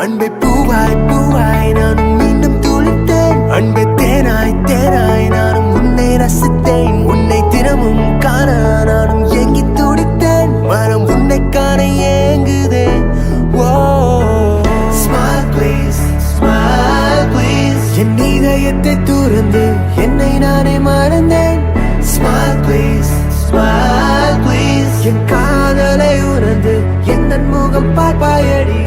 அன்பே பூவாய் பூவாய் நானும் மீண்டும் துளித்தேன் அன்பே தேனாய் தேனாய் நானும் உன்னை ரசித்தேன் உன்னை தினமும் காண நானும் ஏங்கி துடித்தேன் மனம் உன்னை காண ஏங்குதே Smile please, smile please என் இதயத்தை துறந்து என்னை நானே மறந்தேன் Smile please, smile please என் காதலை உணர்ந்து என் முகம் பார்ப்பாயடி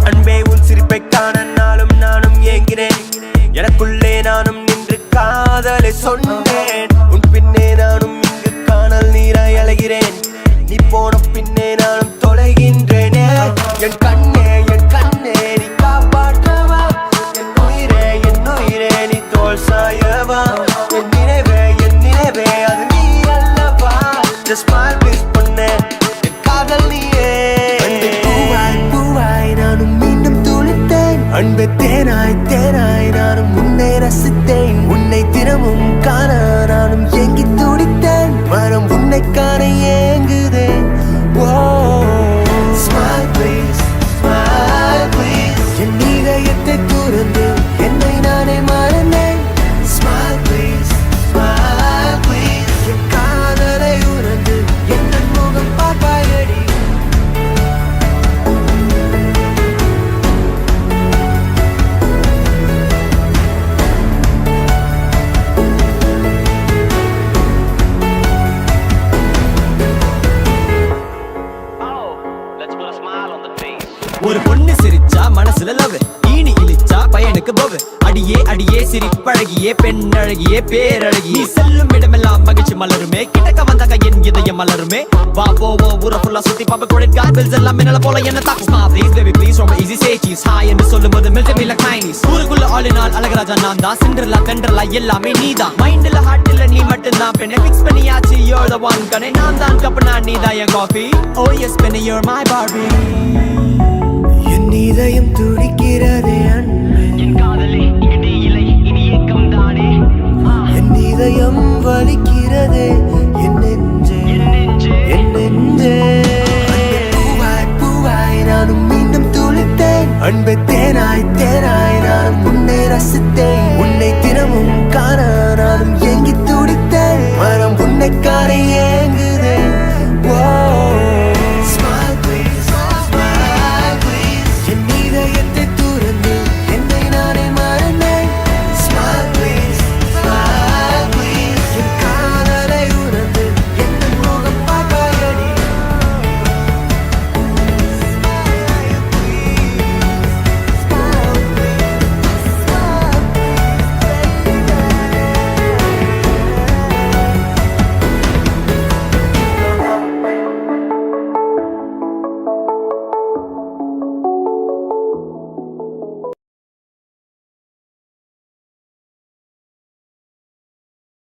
அன்பே உன் சிரிப்பை காண நாளும் நானும் ஏங்கினேன் எனக்குள்ளே நானும் நின்று காதலை சொன்னேன் உன் பின்னே நானும் இங்கு காணல் நீராய் அலைகிறேன் நீ போன பின்னே நானும் தொலைகின்றேனே என் கண்ணே நீ காப்பாற்றவா என் உயிரே நீ தோல் சாயவா என் நினைவே அது நீ அல்லவா Just smile please பொண்ணே என் காதல் நீயே அன்பே தேனாய் தேனாய் நானும் உன்னை ரசித்தேன் உன்னை தினமும் காண நானும் ஏங்கி துடித்தேன் மனம் உன்னை காண ஏங்குதே Smile please, smile please என் இதயத்தை துறந்து என்னை நானே மறந்தேன் Smile please, smile please என் காதலை உணர்ந்து என் முகம் பார்ப்பாயடி ஒரு பொண்ணு சிரிச்சா மனசுல லவ் ஈனி இழிச்சா பையனுக்கு போவு அடியே அடியே சிரிப்பழகியே பெண் அழகியே பேரழகியே செல்லும் இடமெல்லாம் மகிழ்ச்சி மலருமே கிட்டக்க வந்தாக்க என் இதயம் மலருமே வா போவோம் ஊரை ஃபுல்லா சுத்தி பாப்ப கிரெடிட் கார்டு பில்ஸ் எல்லாம் மின்னல போல என்ன தாக்கு ஸ்மார்ட் ப்ளீஸ் பேபி ப்ளீஸ் ரொம்ப ஈஸி சே சீஸ் ஹாய் என்று சொல்லும்போது மெல்ட் மீ லைக் மைனீஸ் ஊருக்குள்ள ஆல் இன் ஆல் அழகராஜா நான் தான் சிண்டர்லா தெண்டர்லா எல்லாமே நீதான் மைண்ட்ல ஹார்ட்ல நீ மட்டும் தான் பெண்ணை ஃபிக்ஸ் பண்ணியாச்சு you're the one கனே நான் தான் கப்பனா நீ தான் என் coffee oh yes penny you're my Barbie என் இதயம் துடிக்கிறதே